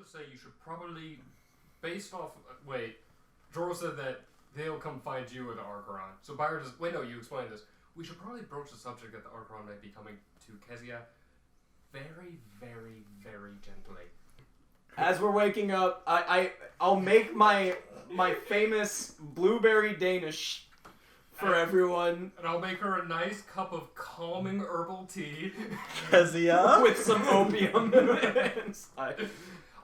to say you should probably, based off... Wait, Jorro said that they'll come find you at the Archeron. So Byron does... Wait, no, you explained this. We should probably broach the subject that the Archeron might be coming to Kezia very, very, very gently. As we're waking up, I'll make my famous blueberry Danish for everyone. And I'll make her a nice cup of calming herbal tea. Kezia? With some opium inside.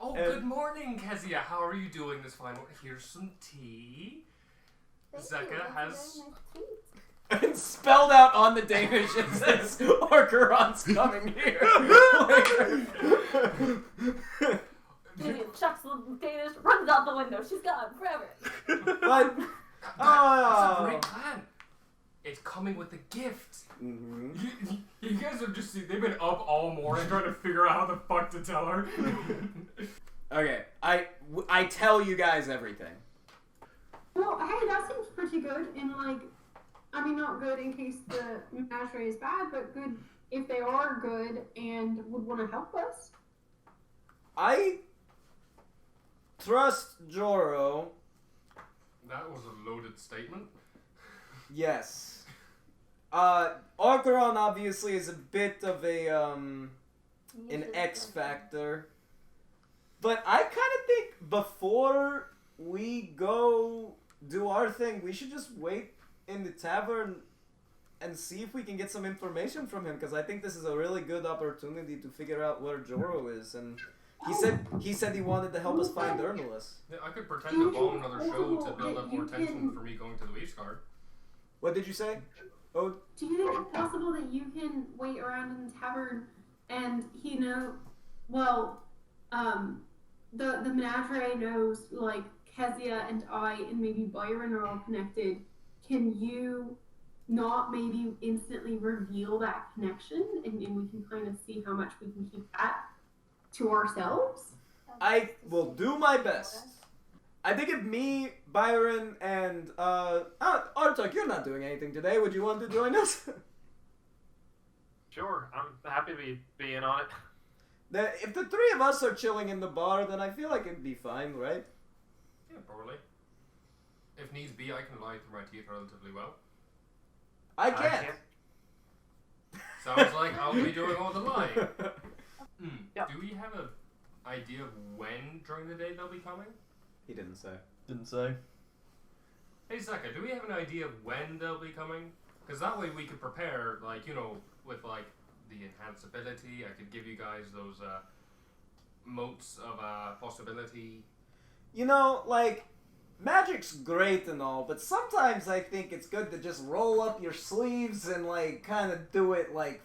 Oh, good morning, Kezia. How are you doing this fine morning? Here's some tea. Zecca has... And spelled out on the Danish it says, Archeron's coming here. Idiot chucks the Danish, runs out the window. She's gone forever. But, That's a great plan. It's coming with a gift. Mm-hmm. You guys have just seen, they've been up all morning trying to figure out how the fuck to tell her. Okay, I tell you guys everything. Well, hey, that seems pretty good. And like, I mean, not good in case the menagerie is bad, but good if they are good and would want to help us. I trust Jorro. That was a loaded statement. Yes. Archeron obviously is a bit of a an X factor. But I kind of think before we go do our thing, we should just wait in the tavern and see if we can get some information from him, because I think this is a really good opportunity to figure out where Jorro is. And he said he wanted to help us find Ernulus. Yeah, I could pretend to bomb another show to build up more tension for me going to the Leafs card. What did you say? Oh, Do you think it's possible that you can wait around in the tavern and he the menagerie knows, like, Kezia and I and maybe Byron are all connected. Can you not maybe instantly reveal that connection and we can kind of see how much we can keep that to ourselves? I will do my best. I think if me, Byron, and Artuk, you're not doing anything today. Would you want to join us? Sure, I'm happy to be in on it. If the three of us are chilling in the bar, then I feel like it'd be fine, right? Yeah, probably. If needs be, I can lie through my teeth relatively well. I can't. Sounds like I'll be doing all the lying. Yeah. Do we have an idea of when during the day they'll be coming? He didn't say. Didn't say. Hey, Zecca, do we have an idea of when they'll be coming? Because that way we could prepare, like, you know, with, like, the enhanced ability. I could give you guys those, motes of, possibility. You know, like, magic's great and all, but sometimes I think it's good to just roll up your sleeves and, like, kind of do it, like,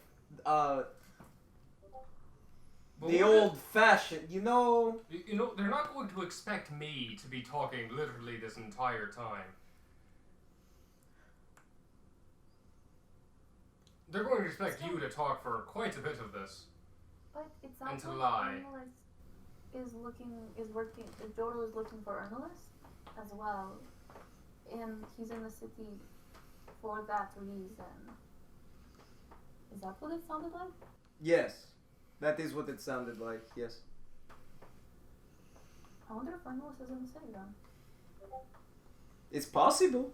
the old-fashioned, you know? You know, they're not going to expect me to be talking literally this entire time. They're going to expect you to talk for quite a bit of this. But it sounds And to like lie. Jorro is looking for Ernulus as well. And he's in the city for that reason. Is that what it sounded like? Yes. That is what it sounded like, yes. I wonder if Ernulus is in the city then. It's possible.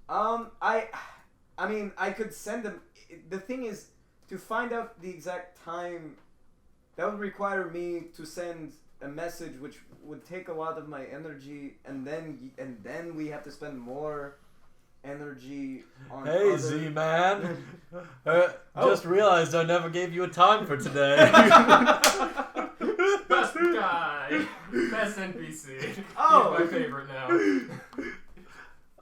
I mean, I could send them. The thing is, to find out the exact time, that would require me to send a message, which would take a lot of my energy, and then we have to spend more energy on. Hey, Z-Man. Just realized I never gave you a time for today. Best guy. Best NPC. Oh. He's my favorite now.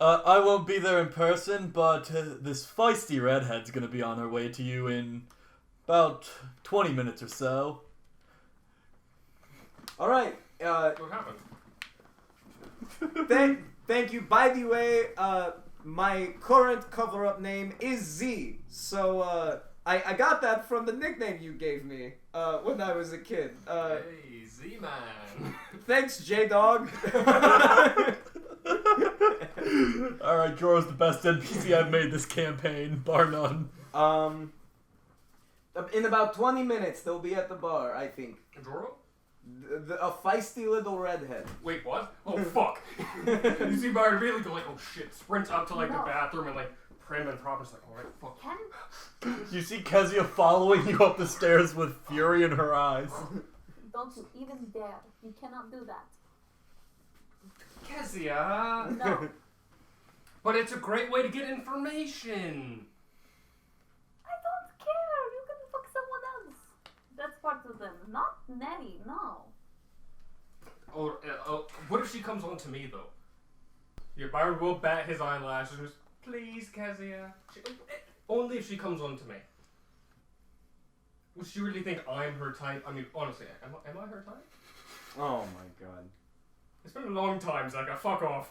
I won't be there in person, but this feisty redhead's gonna be on her way to you in about 20 minutes or so. All right. What happened? Thank you. By the way, my current cover-up name is Z. So I got that from the nickname you gave me when I was a kid. Hey, Z-Man. Thanks, J-Dog. Alright, Jorro's the best NPC I've made this campaign, bar none. In about 20 minutes, they'll be at the bar, I think. Jorro? A feisty little redhead. Wait, what? Oh, fuck. You see Byron immediately go like, oh shit, sprint up to like the No. bathroom and like prim and proper. It's like, alright, fuck. Can You see Kezia following you up the stairs with fury in her eyes. don't you even dare? You cannot do that. Kezia! No. But it's a great way to get information. I don't care. You can fuck someone else. That's part of them. Not Nettie. No. Oh, what if she comes on to me though? Yeah, Byron will bat his eyelashes and just, please, Kezia. Only if she comes on to me. Would she really think I'm her type? I mean, honestly, am I her type? Oh my god. It's been a long time, Zecca. Fuck off.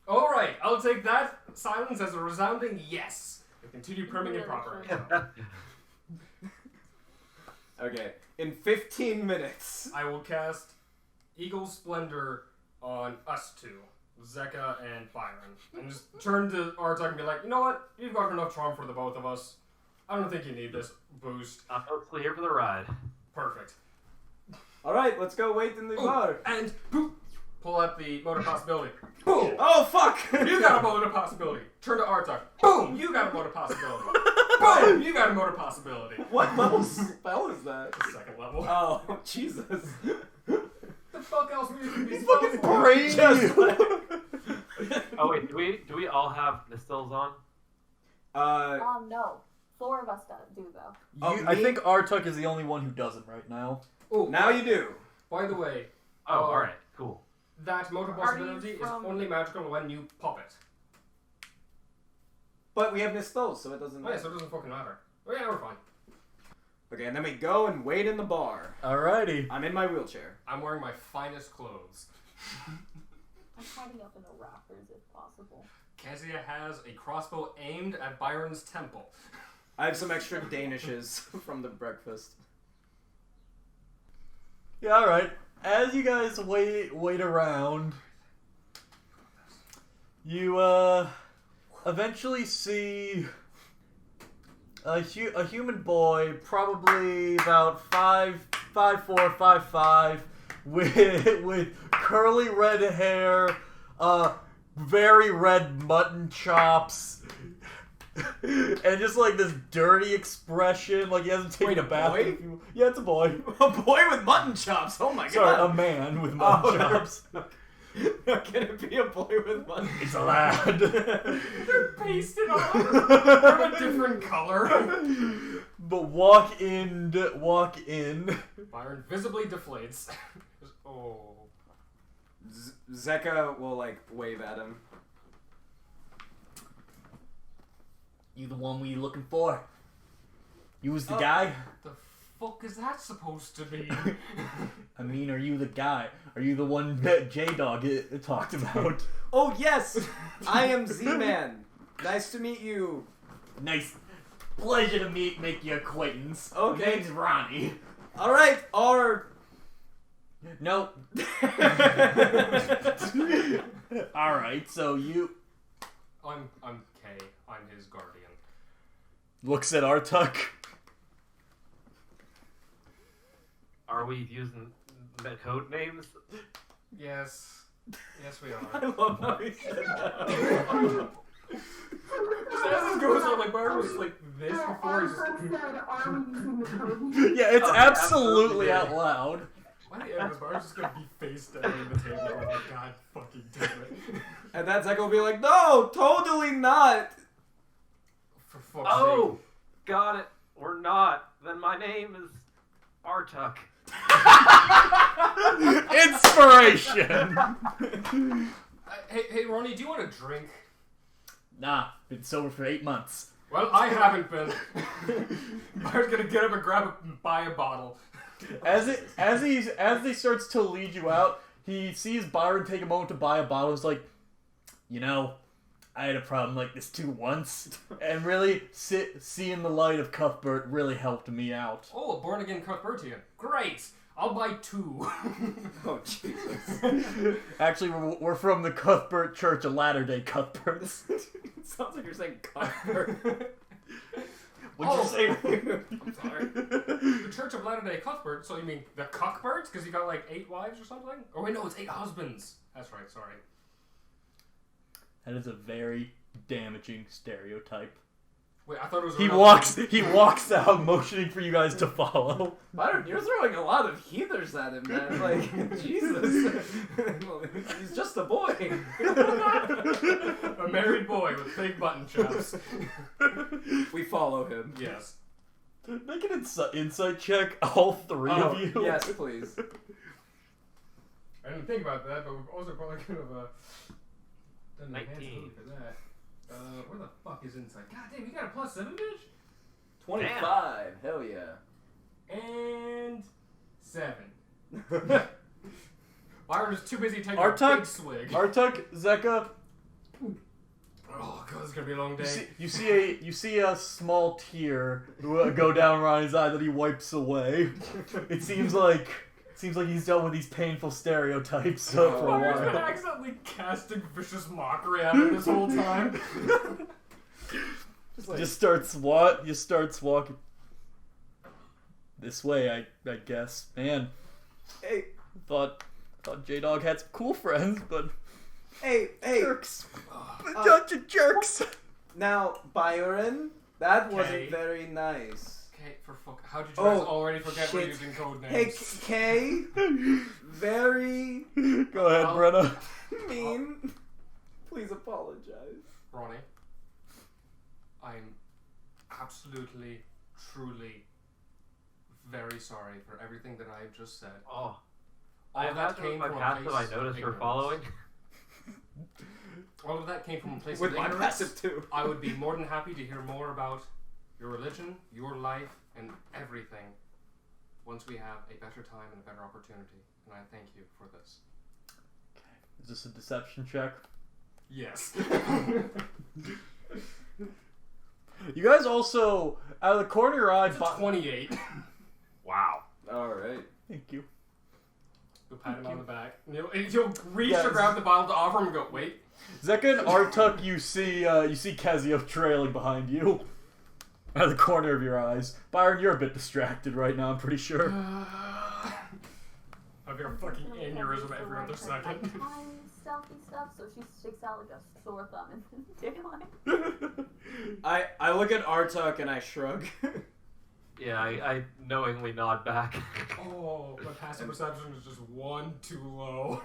Alright, I'll take that silence as a resounding yes. And continue primming and proper. Okay, in 15 minutes. I will cast Eagle Splendor on us two, Zecca and Byron. And just turn to Artak and be like, you know what? You've got enough charm for the both of us. I don't think you need this boost. I'm totally here for the ride. Perfect. Alright, let's go wait in the bar. And boop, pull out the mode of possibility. Boom! Oh, fuck! You got a mode of possibility. Turn to Artak. Boom! You got a mode of possibility. Boom! You got a mode of possibility. What level spell is that? Second level. Oh, Jesus. The fuck else were you gonna be He's fucking spelled for? brain Just you. like- Oh wait, do we all have Nistils on? No. 4 of us do though. Oh, I me? think Artuk is the only one who doesn't right now. Oh, Now you do. by the way, Oh, alright, cool. that mode of Are you possibility is from- only magical when you pop it. But we have Nistos, so it doesn't Oh yeah, matter. so it doesn't fucking matter. Oh yeah, we're fine. Okay, and then we go and wait in the bar. Alrighty. I'm in my wheelchair. I'm wearing my finest clothes. I'm hiding up in the rafters if possible. Kezia has a crossbow aimed at Byron's temple. I have some extra Danishes from the breakfast. Yeah, alright. As you guys wait around, you eventually see a human boy, probably about 5'4", 5'5", with curly red hair, very red mutton chops, and just like this dirty expression, like he hasn't taken Wait, a a bath. boy? Yeah, it's a boy. A boy with mutton chops! Oh my Sorry, god! a man with mutton chops. Can it be a boy with mutton It's a lad. They're pasted on. They're of a different color. But walk in. Byron visibly deflates. Oh. Zecca will, like, wave at him. You the one we looking for? You was the guy? The fuck is that supposed to be? I mean, are you the guy? Are you the one that J-Dog talked about? Oh, yes! I am Z-Man. Nice to meet you. Nice. Pleasure to make your acquaintance. Okay. Name's Ronnie. Alright, our... Nope. Alright, so you... I'm Kay. I'm his guardian. Looks at Artuk. Are we using the code names? Yes. Yes, we I are. love how he said that. Just as this goes on, like Byron was like this before. He's Arthur just... said, are we using the code? Yeah, it's Oh, absolutely absolutely. out loud. Why the end is Byron's just gonna be face down on the table? Oh my god, fucking damn it. And then Zecca will be like, no, totally not. For fuck's Oh, got it. We're not. Then my name is Artuk. Inspiration! sake. Hey, Ronnie, do you want a drink? Nah, been sober for 8 months. Well, I haven't been. Byron's gonna get up and buy a bottle. As he starts to lead you out, he sees Byron take a moment to buy a bottle. He's like, you know, I had a problem like this too once, and really seeing the light of Cuthbert really helped me out. Oh, a born again Cuthbertian. Great. I'll buy 2. Oh, Jesus. Actually, we're from the Cuthbert Church of Latter-day Cuthberts. Sounds like you're saying Cuthbert. What'd you say? I'm sorry. The Church of Latter-day Cuthbert, so you mean the Cuthberts? Because you got like 8 wives or something? Or wait, no, it's 8 husbands. That's right, sorry. That is a very damaging stereotype. Wait, I thought it was He walks out motioning for you guys to follow. Byron, you're throwing a lot of heathers at him, man. Like, Jesus. He's just a boy. A married boy with big button chaps. We follow him. Yes. Make an insight check, all 3 of you. Yes, please. I didn't think about that, but we've also probably could have done 19 for that. Where the fuck is insight? God damn, you got a +7, bitch? 25. Hell yeah. And 7. Byron is too busy taking a Artuk- big swig. Artuk, Zecca, Oh god, it's gonna be a long day. you see a small tear go down around his eye that he wipes away. It seems like he's dealt with these painful stereotypes for a Byron's been while. accidentally casting vicious mockery at him this whole time. Just starts walking this way. I guess. Man, Hey, thought J-Dog had some cool friends, but hey. jerks. A bunch of jerks. Now, Byron, that Okay. wasn't very nice. Okay, for fuck. How did you guys Oh, already forget we're shit. using code Hey, names? Kay, very Go ahead, I'll- Brenna. mean. Please apologize. Ronnie, I'm absolutely, truly very sorry for everything that I've just said. Oh. All I of that imagine with came my from a passive place I of noticed her ignorance. following. All of that came from a place With of my ignorance. passive too. I would be more than happy to hear more about your religion, your life, and everything once we have a better time and a better opportunity. And I thank you for this. Is this a deception check? Yes. You guys also, out of the corner of your eye, It's a 28. Wow. Alright. thank you. You'll pat him on the back. You'll reach Yes. to grab the bottle to offer him and go, wait. Zecca and Artuk, you see Kezia trailing behind you. Out of the corner of your eyes. Byron, you're a bit distracted right now, I'm pretty sure. I've got a fucking aneurysm every other second. Stealthy stuff, so she sticks out like a sore thumb in daylight. I look at Artuk and I shrug. Yeah, I knowingly nod back. Oh, my passive perception is just 1 too low.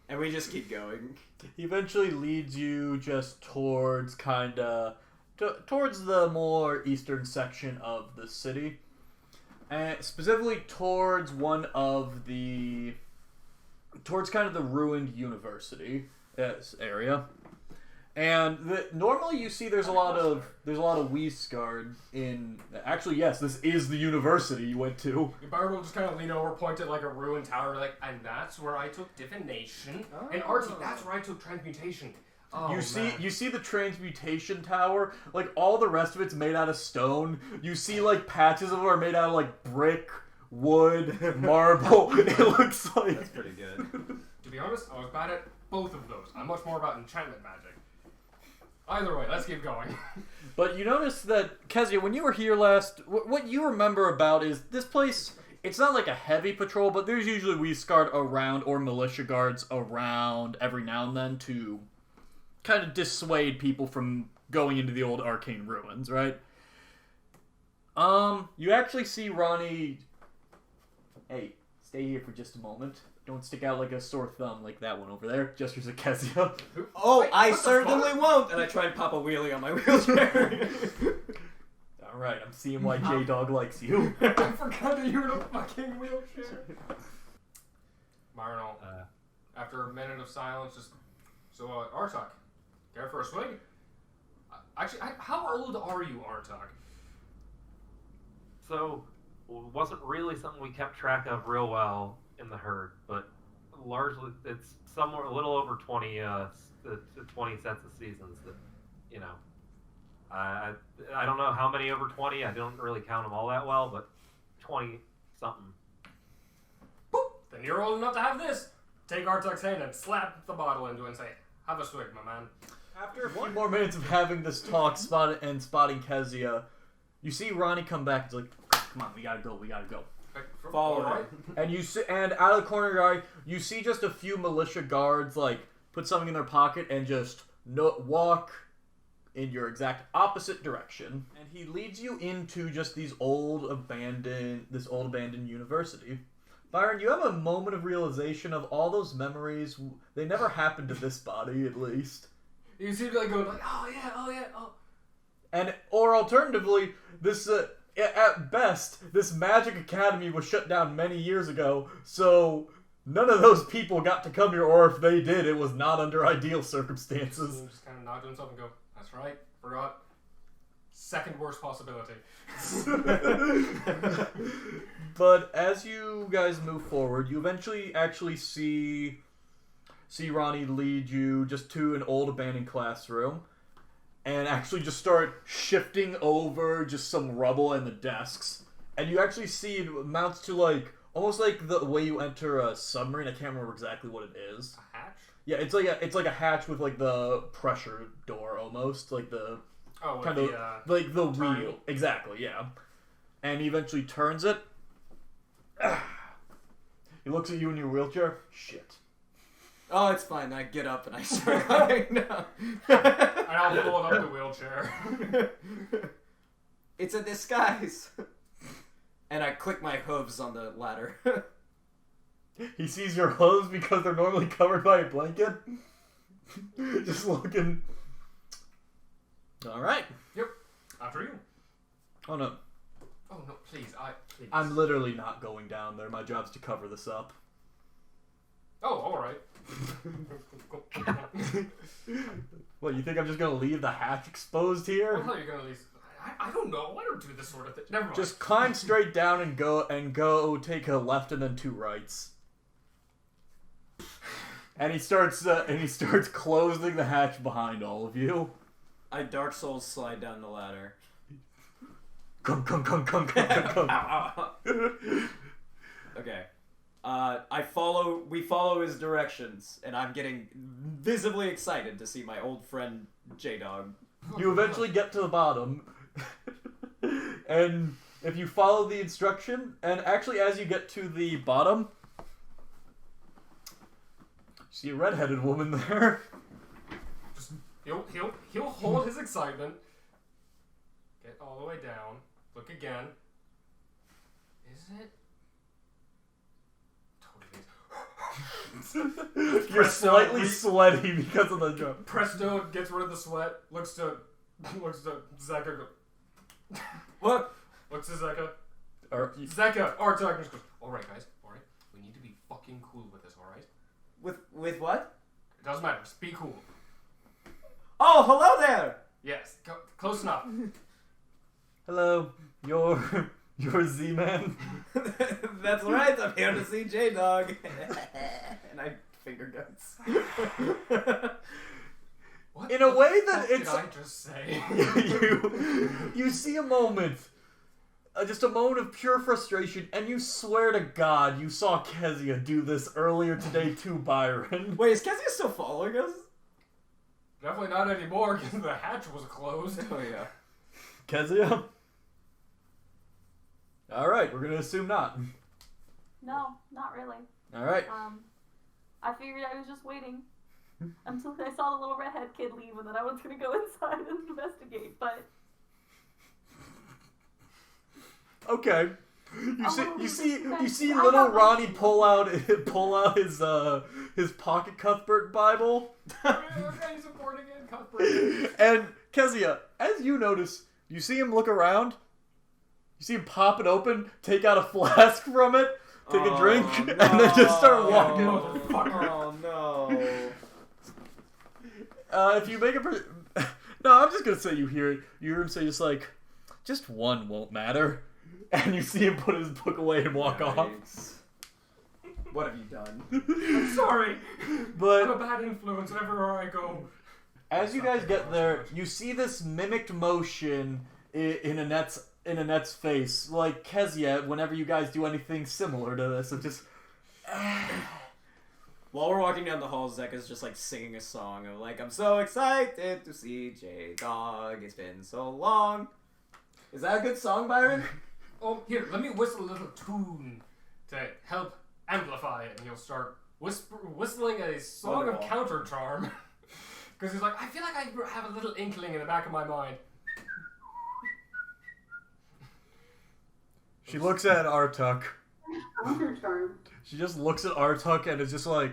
And we just keep going. He eventually leads you just towards towards the more eastern section of the city. And specifically towards towards kind of the ruined university area. And normally you see there's a lot of Weisgard in. Actually, yes, this is the university you went to. Byron will just kind of lean over, point at like a ruined tower, like, and that's where I took divination. And Artie, that's where I took transmutation. Oh, You man. see the transmutation tower, like all the rest of it's made out of stone. You see like patches of it are made out of like brick, wood, marble. It looks like That's pretty good. To be honest, I was bad at both of those. I'm much more about enchantment magic. Either way, let's keep going. But you notice that, Kezia, when you were here last, what you remember about is this place, it's not like a heavy patrol, but there's usually Weisgard around or militia guards around every now and then to kind of dissuade people from going into the old arcane ruins, right? You actually see Ronnie... Hey, stay here for just a moment. Don't stick out like a sore thumb like that one over there. Gestures at Kezia. Oh, Wait, I what the certainly fuck? won't! And I try and pop a wheelie on my wheelchair. Alright, I'm seeing why J-Dog likes you. I forgot that you were in a fucking wheelchair. Marno, after a minute of silence, just... So, Artuk, care for a swig? Actually, how old are you, Artuk? So, wasn't really something we kept track of real well in the herd, but largely it's somewhere a little over 20 20 sets of seasons that, you know, I don't know how many over 20. I don't really count them all that well, but 20 something. Boop! Then you're old enough to have this. Take Artuk's hand and slap the bottle into it and say, have a swig, my man. After a few more minutes of having this talk, spotting Kezia, you see Ronnie come back. He's like, "Come on, we gotta go. Follow Alright. him. And and out of the corner of your eye, you see just a few militia guards like put something in their pocket and just walk in your exact opposite direction. And he leads you into just this old abandoned university. Byron, you have a moment of realization of all those memories. They never happened to this body, at least. You seem to like going like, oh yeah. And or alternatively, this at best, this magic academy was shut down many years ago, so none of those people got to come here, or if they did, it was not under ideal circumstances. So just kind of nod to himself and go, that's right, forgot. Second worst possibility. But as you guys move forward, you eventually actually see Ronnie lead you just to an old abandoned classroom and actually just start shifting over just some rubble in the desks. And you actually see it amounts to like almost like the way you enter a submarine. I can't remember exactly what it is. A hatch? Yeah, it's like a hatch with like the pressure door almost, like the kind of like the turning. wheel. Exactly, yeah. And he eventually turns it. He looks at you in your wheelchair. Shit. Oh, it's fine. I get up and I start running now. And I'll pull it up the wheelchair. It's a disguise. And I click my hooves on the ladder. He sees your hooves because they're normally covered by a blanket. Just looking. All right. Yep. After you. Oh no. Oh no, please. I'm literally not going down there. My job's to cover this up. Oh, alright. What, you think I'm just gonna leave the hatch exposed here? I thought you were gonna leave. I don't know. I don't do this sort of thing. Never mind. Just climb straight down and go take a left and then 2 rights. And he starts closing the hatch behind all of you. I Dark Souls slide down the ladder. Come. Ow. Okay. We follow his directions, and I'm getting visibly excited to see my old friend J-Dog. You eventually get to the bottom, and if you follow the instruction, and actually as you get to the bottom, you see a redheaded woman there. Just he'll hold his excitement. Get all the way down. Look again. Is it? Totally. You're slightly sweaty because of the jump. Presto gets rid of the sweat. Looks to Zecca. What? Looks to Zecca. Zecca, our antagonist goes, alright guys, alright. We need to be fucking cool with this, alright? With what? It doesn't matter, just be cool. Oh, hello there! Yes, close enough. hello, you're Z-Man. That's right, I'm here to see J-Dog. And I finger guns. What in a way that did it's... I just say? you see a moment, just a moment of pure frustration, and you swear to God you saw Kezia do this earlier today to Byron. Wait, is Kezia still following us? Definitely not anymore, because the hatch was closed. Oh yeah. Kezia? Alright, we're gonna assume not. No, not really. Alright. I figured I was just waiting until I saw the little redhead kid leave, and then I was gonna go inside and investigate. But okay. You see little Ronnie pull out his pocket Cuthbert Bible. Okay, supporting it, Cuthbert. And Kezia, as you notice, you see him look around. You see him pop it open, take out a flask from it, take a drink, no. and then just start walking. Oh no. If you make no, I'm just gonna say you hear it. You hear him say just like, just one won't matter. And you see him put his book away and walk off. What have you done? I'm sorry. But I'm a bad influence everywhere I go. as you guys get there, you see this mimicked motion in Annette's face, like Kezia. Whenever you guys do anything similar to this, it just While we're walking down the hall, Zecca's just like singing a song of like, I'm so excited to see J-Dog. It's been so long. Is that a good song, Byron? Oh, here, let me whistle a little tune to help amplify it, and you'll start whistling a song of counter charm. Because he's like, I feel like I have a little inkling in the back of my mind. She looks at Artuk. Counter charm. She just looks at Artuk and is just like...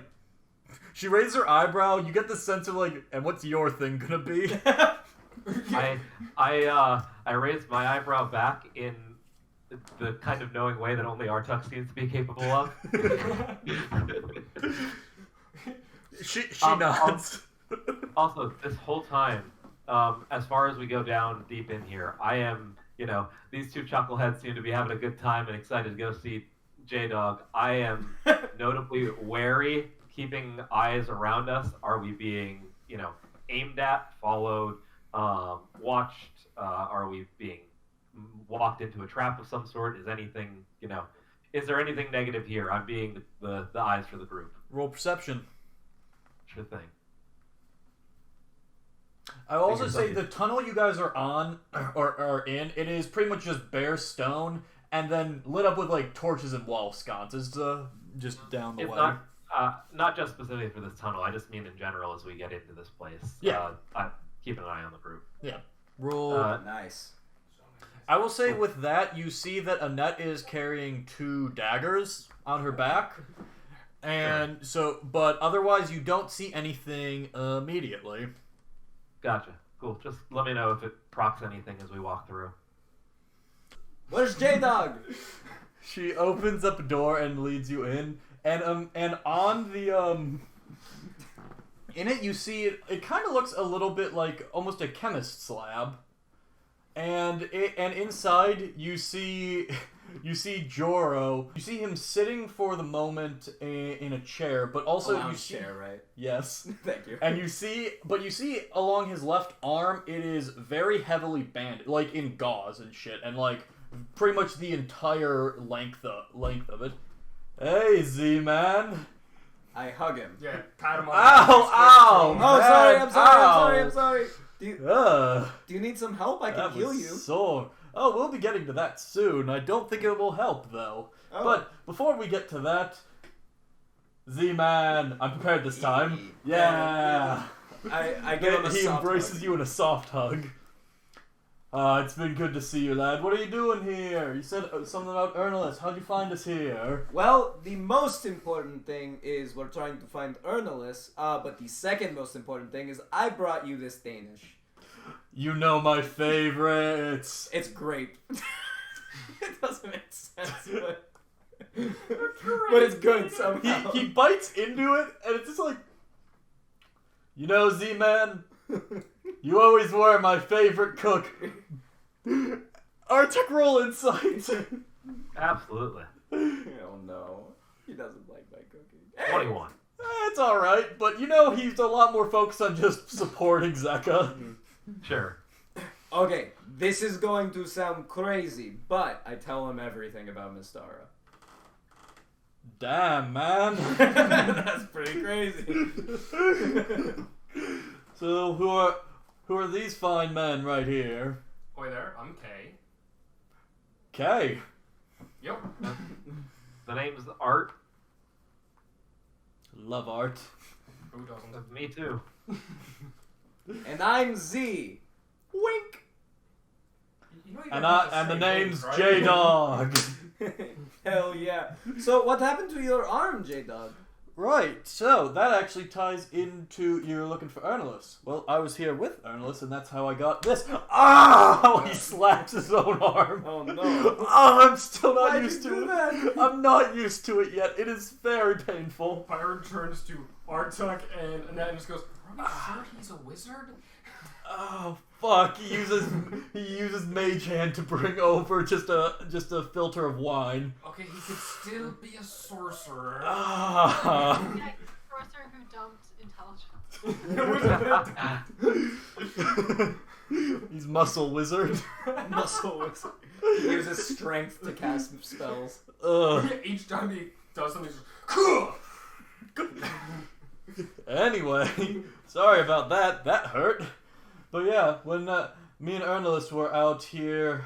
She raises her eyebrow. You get the sense of like, and what's your thing gonna be? I raised my eyebrow back in the kind of knowing way that only Artuk seems to be capable of. She nods. Also, this whole time, as far as we go down deep in here, I am, these two chuckleheads seem to be having a good time and excited to go see J-Dog. I am notably wary, keeping eyes around us. Are we being, aimed at, followed, watched? Are we being walked into a trap of some sort? Is anything, is there anything negative here? I'm being the eyes for the group. Roll perception. Sure thing. I will also say the tunnel you guys are on, or are in, it is pretty much just bare stone, and then lit up with like torches and wall sconces just down the it's way. Not just specifically for this tunnel. I just mean in general as we get into this place. Yeah. Keep an eye on the group. Yeah. Roll. Nice. I will say with that, you see that Annette is carrying 2 daggers on her back. And but otherwise you don't see anything immediately. Gotcha. Cool. Just let me know if it procs anything as we walk through. Where's J-Dog? She opens up a door and leads you in. And on the in it you see it kind of looks a little bit like almost a chemist's lab. And inside you see Jorro. You see him sitting for the moment in a chair, but also you see chair, right? Yes. Thank you. And you see along his left arm it is very heavily bandaged, like in gauze and shit, and like pretty much the entire length of it. Hey, Z-Man. I hug him. Yeah, pat him on Ow! Oh, Man, sorry, ow. I'm sorry. Do you need some help? I can heal you. Sore. Oh, we'll be getting to that soon. I don't think it will help, though. Oh. But before we get to that, Z-Man, I'm prepared this time. Yeah. I give him a He soft embraces hug. you in a soft hug. It's been good to see you, lad. What are you doing here? You said something about Ernest. How'd you find us here? Well, the most important thing is we're trying to find Ernest, but the second most important thing is I brought you this Danish. You know my favorites. It's great. It doesn't make sense, but it's good somehow. He bites into it, and it's just like, you know, Z-Man, you always were my favorite cook. Arctic roll insight. Absolutely. Oh no, he doesn't like my cooking. 21. It's alright, but you know he's a lot more focused on just supporting Zecca. Sure. Okay, this is going to sound crazy, but I tell him everything about Mistara. Damn, man. That's pretty crazy. So who are these fine men right here? Oi there, I'm Kay. Kay. Yep. The name's Art. Love art. Who doesn't? Me too. And I'm Z. Wink. You know you And don't have and the to say name's names, right? J-Dog. Hell yeah. So what happened to your arm, J-Dog? Right, so that actually ties into you're looking for Ernest. Well, I was here with Ernest, and that's how I got this. Oh, he slaps his own arm. Oh no. Oh, I'm still not Why'd used you to do it. that? I'm not used to it yet. It is very painful. Byron turns to Artuk and Annette and just goes, are you sure he's a wizard? Oh fuck! He uses Mage Hand to bring over just a filter of wine. Okay, he could still be a sorcerer. Ah. Yeah, sorcerer who dumped intelligence. He's muscle wizard. Muscle wizard. He uses strength to cast spells. Ugh. Each time he does something, he's just, Anyway, sorry about that. That hurt. But yeah, when me and Ernest were out here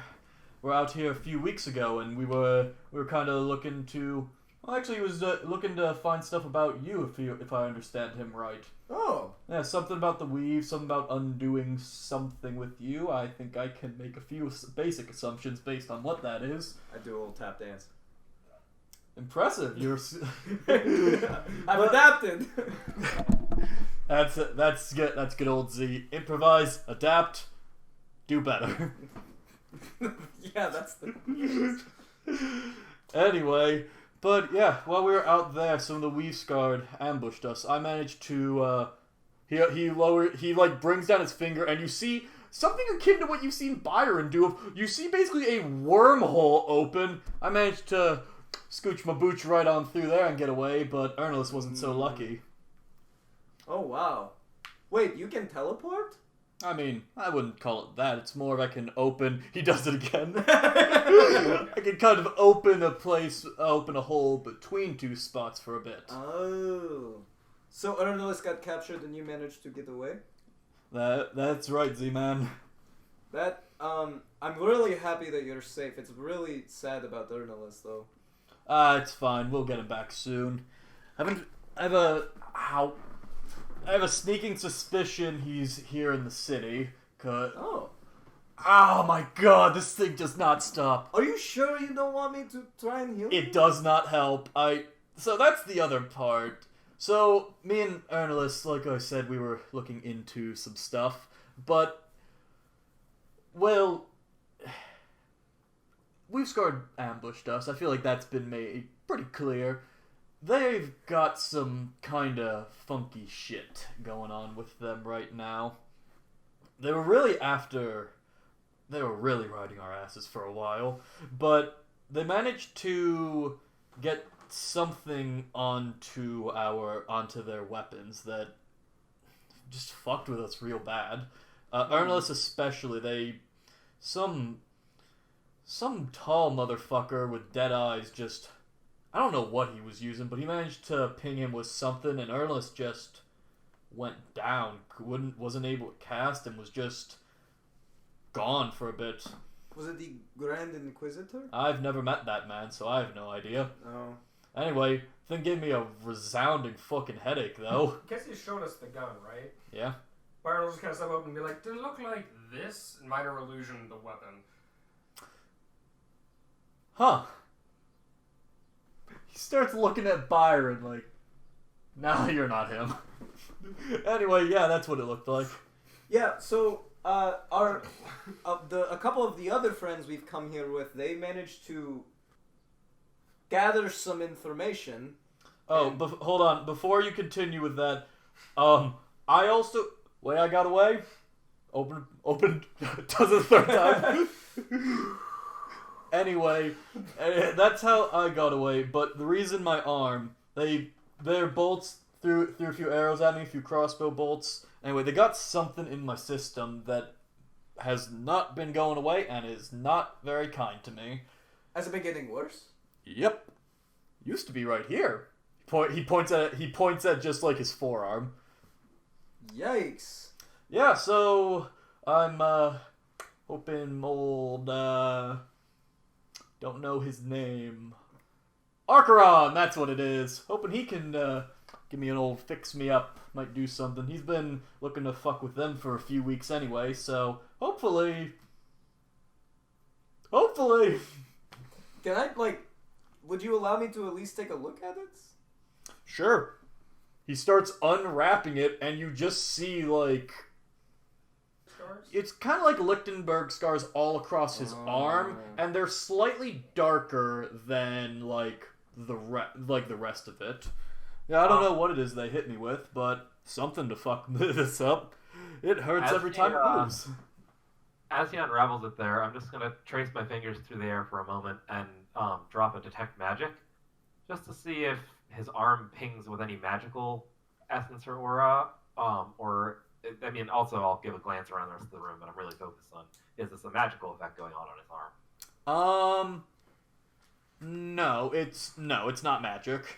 a few weeks ago, and we were kind of looking to. Well, actually, he was looking to find stuff about you, if I understand him right. Oh. Yeah, something about the weave, something about undoing something with you. I think I can make a few basic assumptions based on what that is. I do a little tap dance. Impressive. You're. I've adapted. That's good. That's good old Z. Improvise, adapt, do better. Yeah, that's the. Anyway, but yeah, while we were out there, some of the Weave Scarred ambushed us. I managed to. He brings down his finger, and you see something akin to what you've seen Byron do. You see basically a wormhole open. I managed to scooch my booch right on through there and get away, but Ernest wasn't so lucky. Oh, wow. Wait, you can teleport? I mean, I wouldn't call it that. It's more I can open... He does it again. I can kind of open a hole between two spots for a bit. Oh. So Ernest got captured and you managed to get away? That's right, Z-Man. I'm really happy that you're safe. It's really sad about Ernest, though. It's fine. We'll get him back soon. I have a sneaking suspicion he's here in the city. Oh my god, this thing does not stop. Are you sure you don't want me to try and heal you? It does not help. So that's the other part. So, me and Ernest, like I said, we were looking into some stuff. But, well... We've Scarred ambushed us. I feel like that's been made pretty clear. They've got some kind of funky shit going on with them right now. They were really riding our asses for a while, but they managed to get something onto their weapons that just fucked with us real bad. Ernest especially, some tall motherfucker with dead eyes just... I don't know what he was using, but he managed to ping him with something, and Ernest just went down. Wasn't able to cast, and was just gone for a bit. Was it the Grand Inquisitor? I've never met that man, so I have no idea. Oh. Anyway, thing gave me a resounding fucking headache, though. I guess he showed us the gun, right? Yeah. Byron will just kind of step up and be like, did it look like this? Minor illusion, the weapon. Huh. He starts looking at Byron like, nah, you're not him. Anyway, yeah, that's what it looked like. Yeah, so a couple of the other friends we've come here with, they managed to gather some information. Oh, hold on. Before you continue with that, I also... Way I got away? Open does it a third time. Anyway, that's how I got away, but the reason my arm, their bolts threw a few arrows at me, a few crossbow bolts. Anyway, they got something in my system that has not been going away and is not very kind to me. Has it been getting worse? Yep. Used to be right here. He points at just like his forearm. Yikes. Yeah, so I'm hoping old don't know his name. Archeron, that's what it is. Hoping he can give me an old fix me up. Might do something. He's been looking to fuck with them for a few weeks anyway, so hopefully. Can I, would you allow me to at least take a look at it? Sure. He starts unwrapping it, and you just see, Scars? it's kind of like Lichtenberg scars all across his arm, and they're slightly darker than, the rest of it. Yeah, I don't know what it is they hit me with, but something to fuck this up. It hurts every time it moves. As he unravels it there, I'm just going to trace my fingers through the air for a moment and drop a detect magic, just to see if his arm pings with any magical essence or aura, also I'll give a glance around the rest of the room, but I'm really focused on, is this a magical effect going on his arm? No, it's not magic.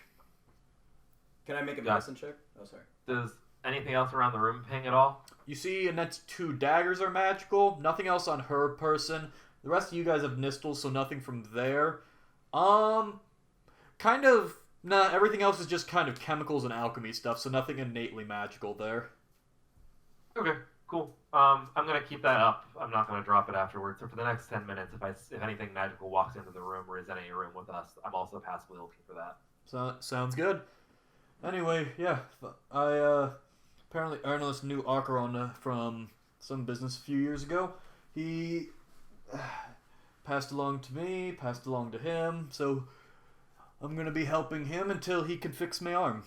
Can I make a Yeah. medicine check? Oh, sorry. Does anything else around the room ping at all? You see, Annette's 2 daggers are magical. Nothing else on her person. The rest of you guys have nistles, so nothing from there. Kind of. Nah, everything else is just kind of chemicals and alchemy stuff, so nothing innately magical there. Okay, cool. I'm gonna keep that up. I'm not gonna drop it afterwards. So for the next 10 minutes, if anything magical walks into the room or is in any room with us, I'm also passively looking for that. So, sounds good. Anyway, yeah, I apparently Ernest knew Archeron from some business a few years ago. He passed along to me, passed along to him, so I'm gonna be helping him until he can fix my arm.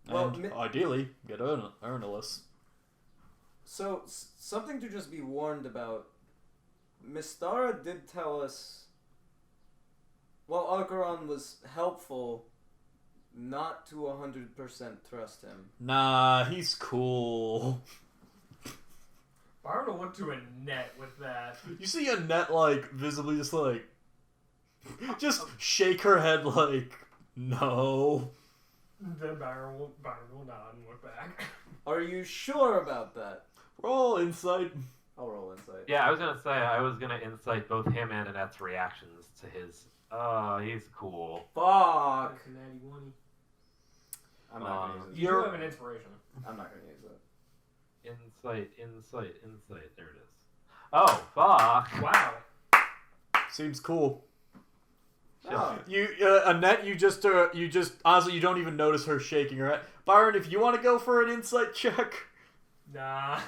Well, And ideally, get Ernest. So, something to just be warned about. Mistara did tell us, while Archeron was helpful, not to 100% trust him. Nah, he's cool. Byron will look to Annette with that. You see Annette, like, visibly just shake her head like, no. Then Byron will nod and look back. Are you sure about that? Roll insight. I'll roll insight. Yeah, I was gonna say I was gonna insight both him and Annette's reactions to his. He's cool. Fuck! That's a natty one. I'm not gonna use it. You do have an inspiration. I'm not gonna use it. Insight. There it is. Oh, fuck. Wow. Seems cool. Oh. You, Annette, you just honestly, you don't even notice her shaking her head. Byron, if you want to go for an insight check. Nah.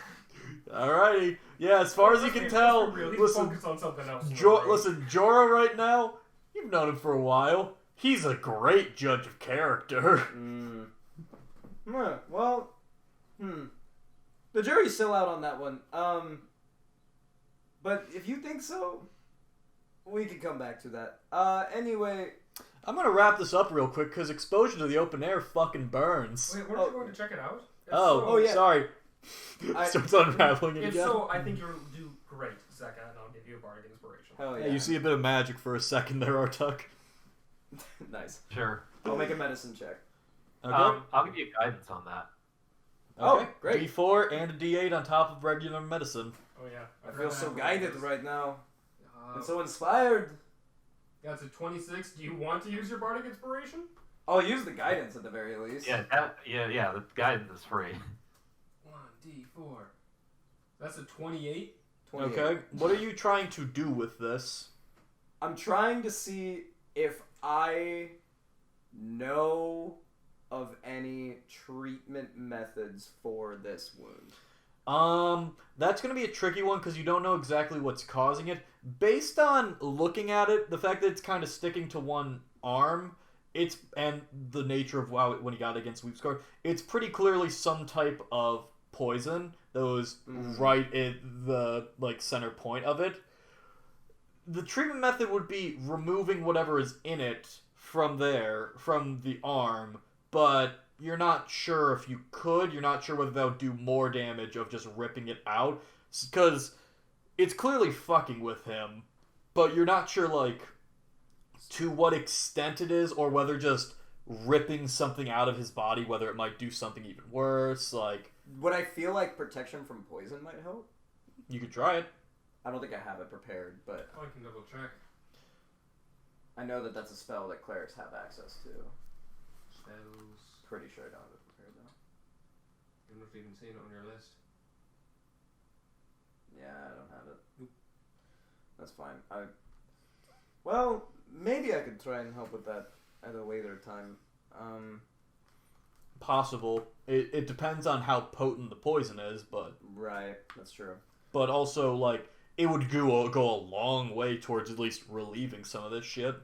Alrighty. Yeah, as far as you can tell, He's listen, focused on something else. listen, Jorro right now, you've known him for a while. He's a great judge of character. Well, the jury's still out on that one. But if you think so, we can come back to that. Anyway, I'm gonna wrap this up real quick because exposure to the open air fucking burns. Wait, weren't you going to check it out? Yeah. Sorry. I- Starts unraveling it If again. so, I think you'll do great, Zecca, and I'll give you a bardic inspiration. hell yeah. Yeah, you see a bit of magic for a second there, Artuk. Nice. Sure. I'll make a medicine check. Okay. I'll give you guidance on that. Oh, Okay. great. D4 and a D8 on top of regular medicine. Oh yeah. I feel so guided right now. Uh, And so inspired. That's a 26. Do you want to use your bardic inspiration? I'll use the guidance at the very least. Yeah, the guidance is free. 1d4. That's a 28. 28. Okay. What are you trying to do with this? I'm trying to see if I know of any treatment methods for this wound. That's gonna be a tricky one because you don't know exactly what's causing it. Based on looking at it, the fact that it's kind of sticking to one arm, and the nature of when he got it against Sweep's card, it's pretty clearly some type of poison that was right at the center point of it. The treatment method would be removing whatever is in it from the arm, but you're not sure if you could. You're not sure whether that would do more damage of just ripping it out, because it's clearly fucking with him, but you're not sure to what extent it is, or whether just ripping something out of his body, whether it might do something even worse. Would I feel like protection from poison might help? You could try it. I don't think I have it prepared, but I can double check. I know that that's a spell that clerics have access to. Spells. Pretty sure I don't have it prepared though. You don't even seen it on your list. Yeah, I don't have it. That's fine. Well, maybe I could try and help with that at a later time. Possible. It depends on how potent the poison is, but Right, that's true. also it would go a long way towards at least relieving some of this shit.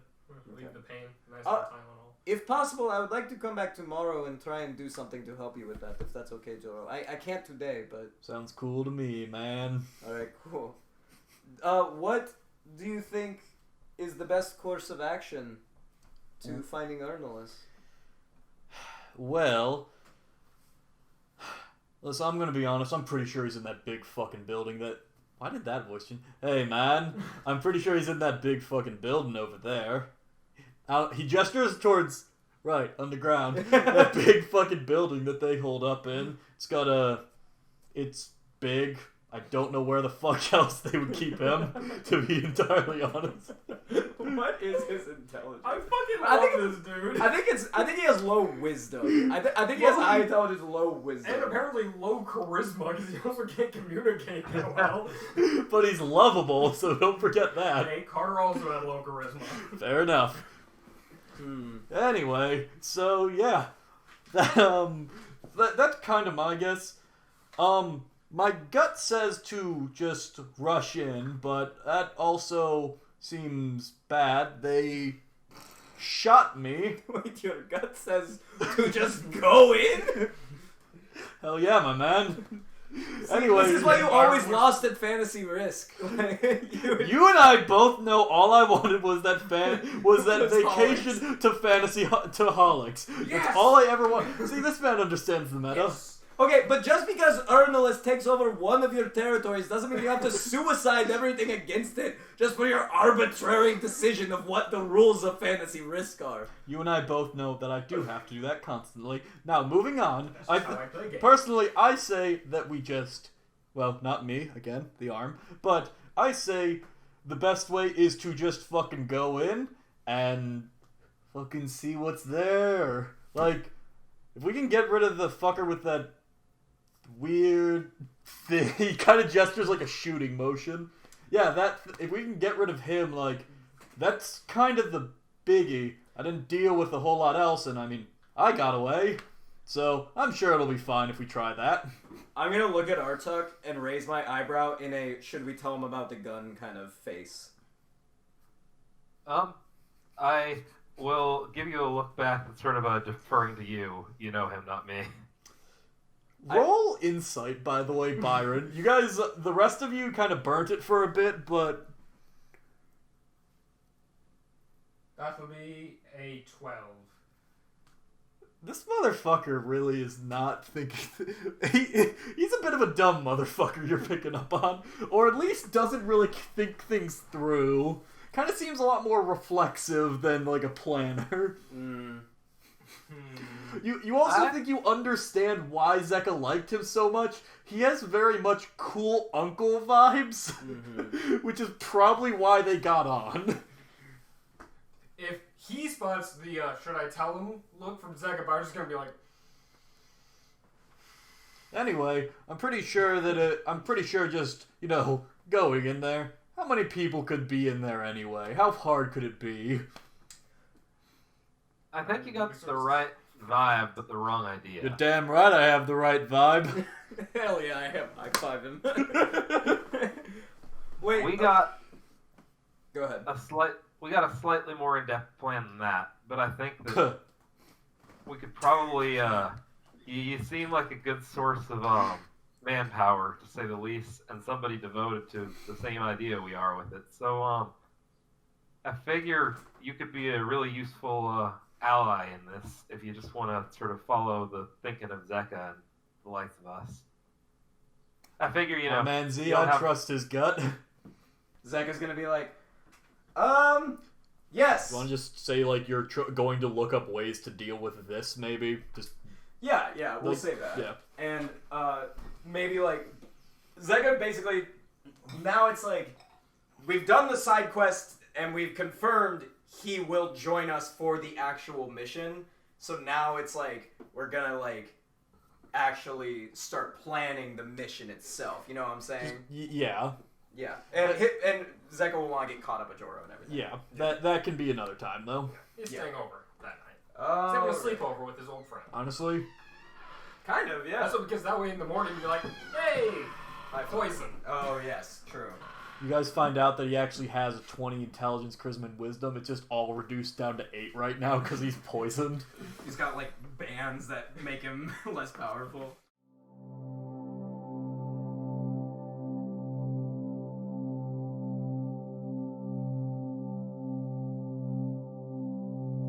Leave the pain. Nice Uh, Tylenol. If possible, I would like to come back tomorrow and try and do something to help you with that, if that's okay, Jorro. I can't today, but... Sounds cool to me, man. Alright, cool. What do you think is the best course of action to finding Arnolis? Well, listen, I'm gonna be honest. I'm pretty sure he's in that big fucking building that... Why did that voice change? Hey, man. I'm pretty sure he's in that big fucking building over there. He gestures towards underground. That big fucking building that they hold up in. It's big. I don't know where the fuck else they would keep him, to be entirely honest. What is his intelligence? I fucking love this dude. I think he has low wisdom. I think he has high intelligence, low wisdom. And apparently low charisma because he also can't communicate that well. But he's lovable, so don't forget that. Hey, Carter also had low charisma. Fair enough. Anyway, so yeah, that's kind of my guess. My gut says to just rush in, but that also seems bad. They shot me. Wait, your gut says to just go in? Hell yeah, my man. See, Anyway, this is why you always lost at Fantasy Risk. you and I both know all I wanted was that vacation to fantasy to Holics. Yes! That's all I ever wanted. See, this man understands the meta. Yes. Okay, but just because Ernest takes over one of your territories doesn't mean you have to suicide everything against it just for your arbitrary decision of what the rules of Fantasy Risk are. You and I both know that I do have to do that constantly. Now, moving on. That's just how I play games. Personally, I say that we just... Well, not me, again, the arm. But I say the best way is to just fucking go in and fucking see what's there. Like, if we can get rid of the fucker with that weird thing, he kind of gestures like a shooting motion. Yeah, if we can get rid of him, like, that's kind of the biggie. I didn't deal with a whole lot else, and I mean, I got away. So, I'm sure it'll be fine if we try that. I'm gonna look at Artuk and raise my eyebrow in a should we tell him about the gun kind of face. I will give you a look back that's sort of deferring to you. You know him, not me. Roll insight, by the way, Byron. You guys, the rest of you kind of burnt it for a bit, but... That would be a 12. This motherfucker really is not thinking... He's a bit of a dumb motherfucker you're picking up on. Or at least doesn't really think things through. Kind of seems a lot more reflexive than, like, a planner. You also think you understand why Zecca liked him so much? He has very much cool uncle vibes, which is probably why they got on. If he spots the should I tell him look from Zecca, I'm just gonna be like... Anyway, I'm pretty sure just, going in there. How many people could be in there anyway? How hard could it be? I think you got the right vibe, but the wrong idea. You're damn right I have the right vibe. Hell yeah, I have high five him. Wait, we got go ahead. We got a slightly more in-depth plan than that, but I think that we could probably you seem like a good source of manpower, to say the least, and somebody devoted to the same idea we are with it. So I figure you could be a really useful ally in this if you just want to sort of follow the thinking of Zecca and the likes of us. I figure, My man Z, I trust his gut. Zecca's gonna be like, yes. You want to just say, like, you're going to look up ways to deal with this, maybe? Just Yeah, we'll say that. Yeah. And, maybe, like, Zecca basically, now it's like, we've done the side quest, and we've confirmed he will join us for the actual mission. So now it's like, we're gonna, like, actually start planning the mission itself. You know what I'm saying? Yeah. Yeah. And Zecca will want to get caught up with Jorro and everything. Yeah. That can be another time, though. He's staying over that night. Oh. He's having a sleepover with his old friend. Honestly. Kind of, yeah. Also because that way in the morning you'd be like, hey, poison. Oh, yes, true. You guys find out that he actually has a 20 intelligence, charisma, and wisdom. It's just all reduced down to 8 right now because he's poisoned. He's got, like, bands that make him less powerful.